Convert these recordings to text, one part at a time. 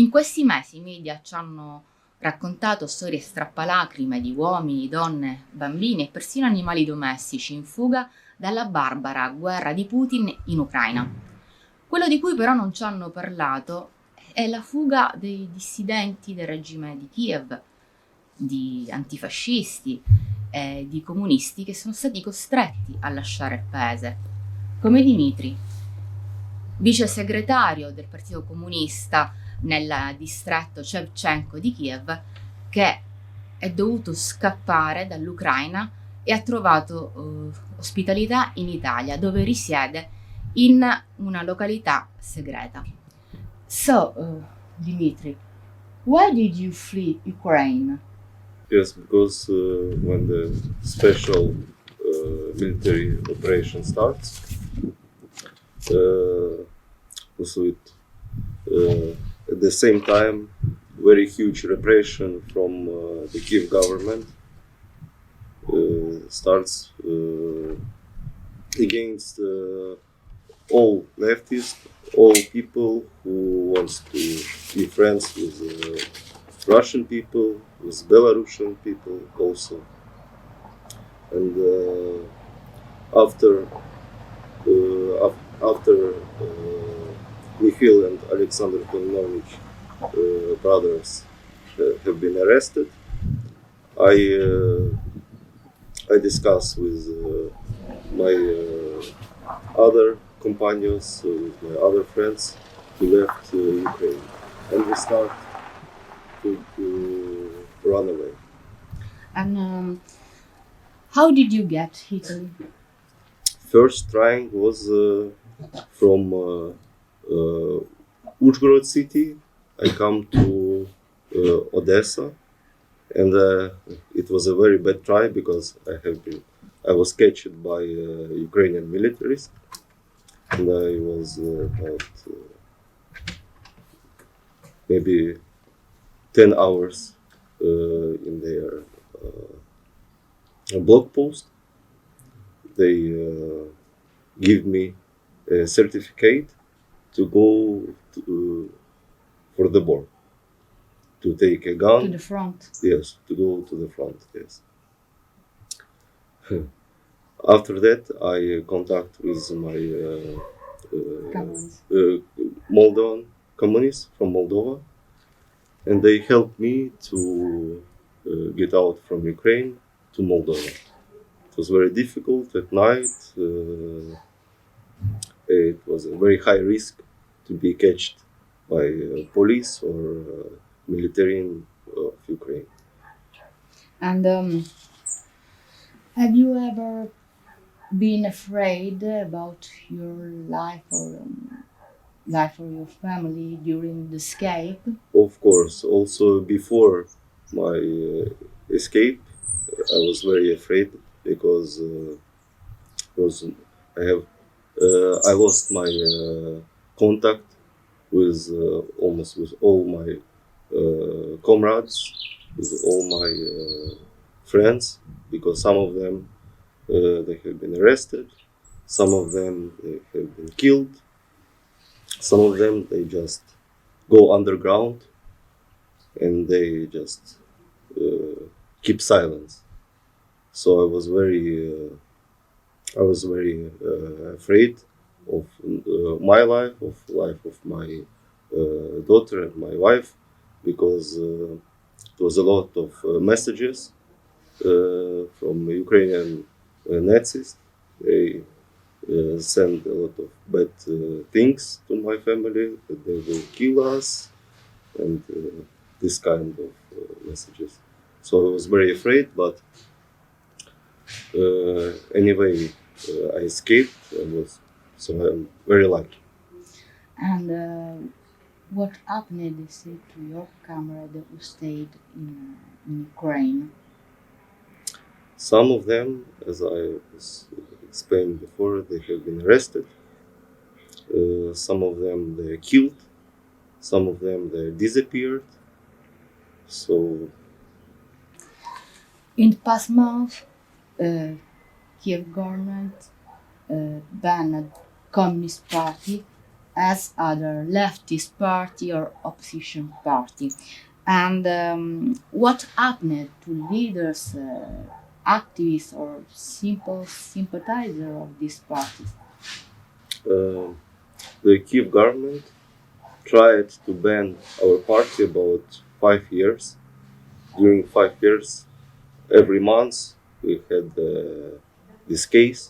In questi mesi i media ci hanno raccontato storie strappalacrime di uomini, donne, bambini e persino animali domestici in fuga dalla barbara guerra di Putin in Ucraina. Quello di cui però non ci hanno parlato è la fuga dei dissidenti del regime di Kiev, di antifascisti e di comunisti che sono stati costretti a lasciare il paese, come Dmitry, vicesegretario del Partito Comunista nel distretto Shevchenko di Kiev, che è dovuto scappare dall'Ucraina e ha trovato ospitalità in Italia, dove risiede in una località segreta. So, Dmitry, why did you flee Ukraine? Yes, because when the special military operation starts, also at the same time, very huge repression from the Kiev government starts against all leftists, all people who wants to be friends with Russian people, with Belarusian people also. And after Mikhail and Alexander Kononovich brothers have been arrested, I discussed with my other companions, with my other friends who left Ukraine, and we start to run away. And how did you get Italy? First trying was from Uzhgorod city. I come to Odessa, and it was a very bad try because I was catched by Ukrainian militaries, and I was about maybe 10 hours in their blog post. They give me a certificate to go for the war, to take a gun. To the front? Yes, to go to the front, yes. After that, I contact with my Moldovan communists from Moldova, and they helped me to get out from Ukraine to Moldova. It was very difficult at night. It was a very high risk to be catched by police or military of Ukraine. And have you ever been afraid about your life or your family during the escape? Of course. Also, before my escape, I was very afraid because I lost my contact with almost with all my comrades, with all my friends, because some of them they have been arrested, some of them they have been killed, some of them they just go underground and they just keep silence. So I was very afraid of my life, of life of my daughter and my wife, because it was a lot of messages from Ukrainian Nazis. They send a lot of bad things to my family, that they will kill us, and this kind of messages. So I was very afraid, but anyway, I escaped, so I'm very lucky. And what happened, they say, to your comrade who stayed in Ukraine? Some of them, as I was explained before, they have been arrested. Some of them they killed. Some of them they disappeared. So, in the past month, Kiev government banned Communist Party as other leftist party or opposition party. And what happened to leaders, activists, or simple sympathizer of this party? The Kiev government tried to ban our party about 5 years. During 5 years, every month we had this case,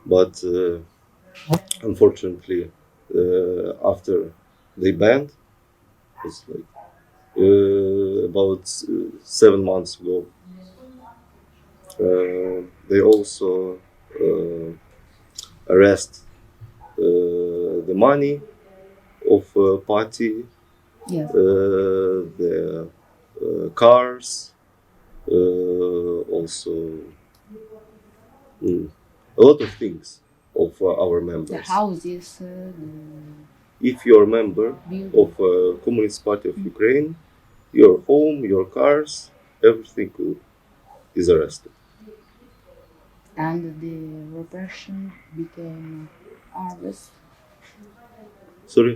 but unfortunately, after they banned, it's like about 7 months ago, they also arrest the money of party, Yes. the cars, also a lot of things of our The members. houses, If you're a member buildings. of Communist Party of Ukraine, your home, your cars, everything is arrested. And the repression became harvest. Sorry?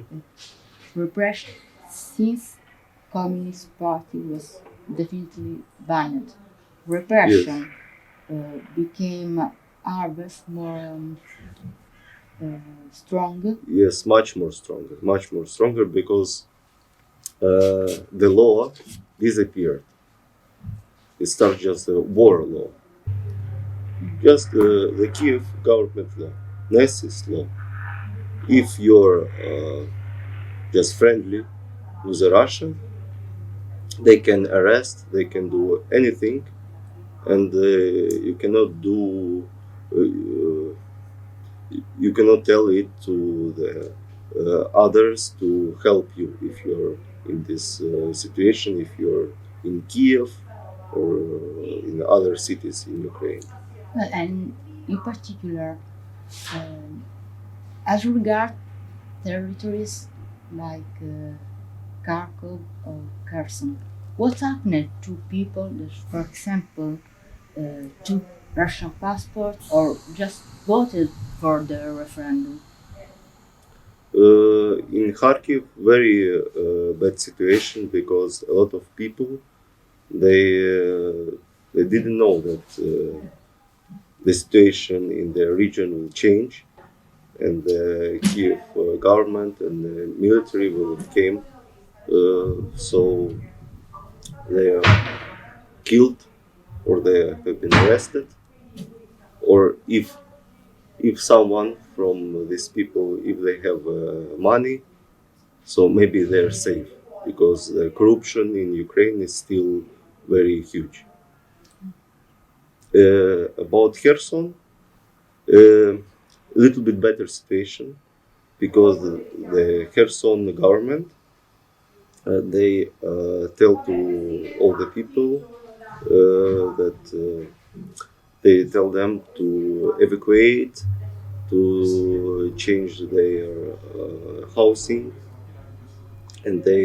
Repression since Communist Party was definitely banned. Repression became harvest more strong. Yes, much more stronger because the law disappeared. It started just a war law, just the Kiev government law, Nazist law. If you're just friendly with a Russian, they can arrest, they can do anything, and you cannot do. You cannot tell it to the others to help you if you're in this situation, if you're in Kiev or in other cities in Ukraine. Well, and in particular, um, as regard territories like Kharkov or Kherson, what happened to people that, for example, took Russian passport or just voted for the referendum? In Kharkiv, very bad situation because a lot of people they didn't know that the situation in their region will change, and the Kiev government and the military will came, so they are killed or they have been arrested, or if someone from these people, if they have money, so maybe they're safe because the corruption in Ukraine is still very huge. About Kherson, a little bit better situation because the Kherson government they tell to all the people that they tell them to evacuate, to change their housing, and they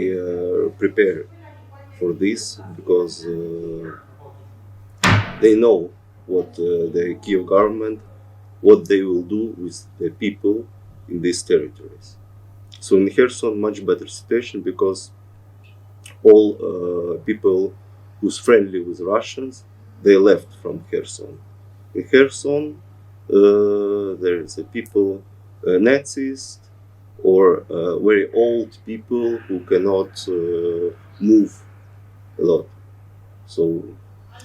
prepare for this because they know what the Kiev government, what they will do with the people in these territories. So in Kherson, much better situation because all people who's friendly with Russians, they left from Kherson. In Kherson, there is a people, Nazis, or very old people who cannot move a lot. So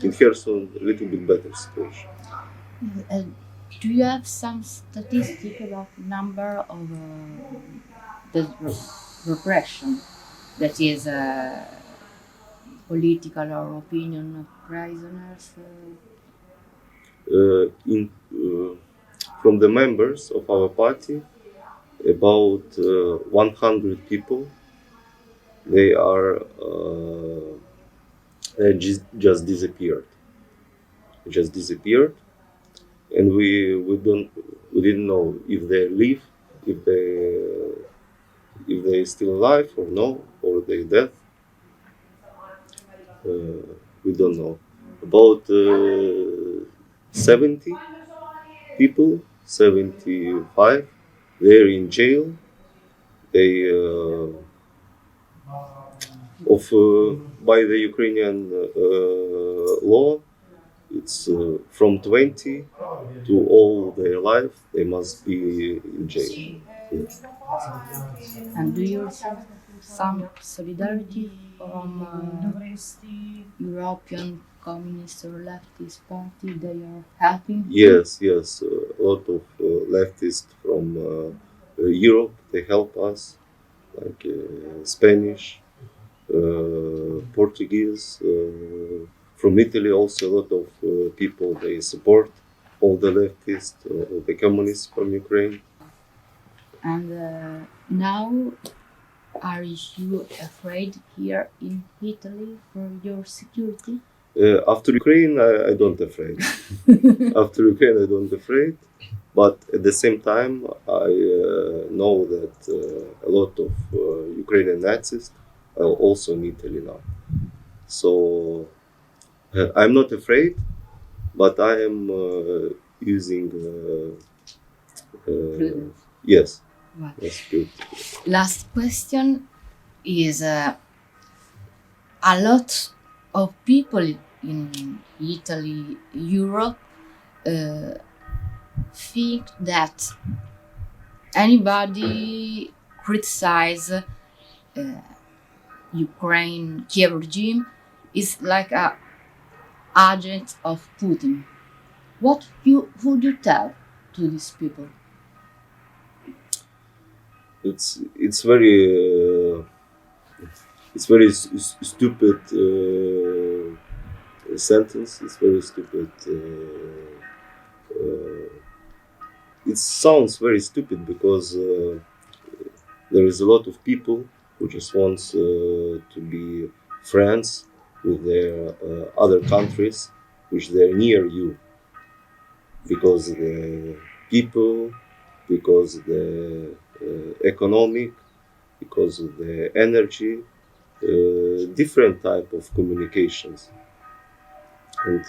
in Kherson, a little bit better situation. Uh, do you have some statistic about number of the repression, that is political or opinion prisoners? From the members of our party, about 100 people, they are just disappeared. Just disappeared, and we didn't know if they live, if they still alive or no, or they dead. We don't know. About 70 people, 75, they're in jail they by the Ukrainian law, it's from 20 to all their life they must be in jail. Yes. And do you receive some solidarity from European communist or leftist party? They are helping? Yes, a lot of leftists from Europe, they help us, like Spanish, Portuguese, from Italy also a lot of people, they support all the leftists, all the communists from Ukraine. And now, are you afraid here in Italy for your security? After Ukraine, I don't afraid. After Ukraine, I don't afraid. But at the same time, I know that a lot of Ukrainian Nazis are also in Italy now. So I'm not afraid, but I am using yes. Right. That's good. Last question is a lot of people in Italy, Europe, think that anybody criticize Ukraine Kiev regime is like a agent of Putin. What would you tell to these people? It's very stupid sentence. It's very stupid. It sounds very stupid because there is a lot of people who just wants to be friends with their other countries, which they're near you, because the people, because the economic, because of the energy, different type of communications. And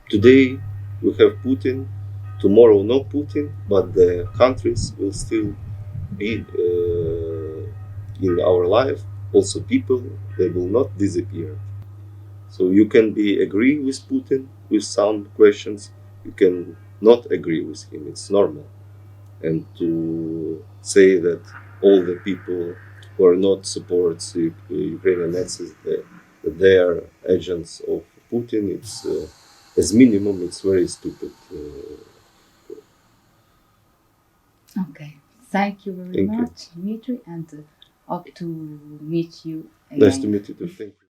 today we have Putin, tomorrow no Putin, but the countries will still be in our life. Also people, they will not disappear. So you can be agree with Putin with some questions, you can not agree with him, it's normal. And to say that all the people who are not supports Ukrainian Nazis, that they are agents of Putin, it's as minimum, it's very stupid. Okay, thank you very Thank you. much, Dmitry, and hope to meet you again. Nice to meet you too. Thank you.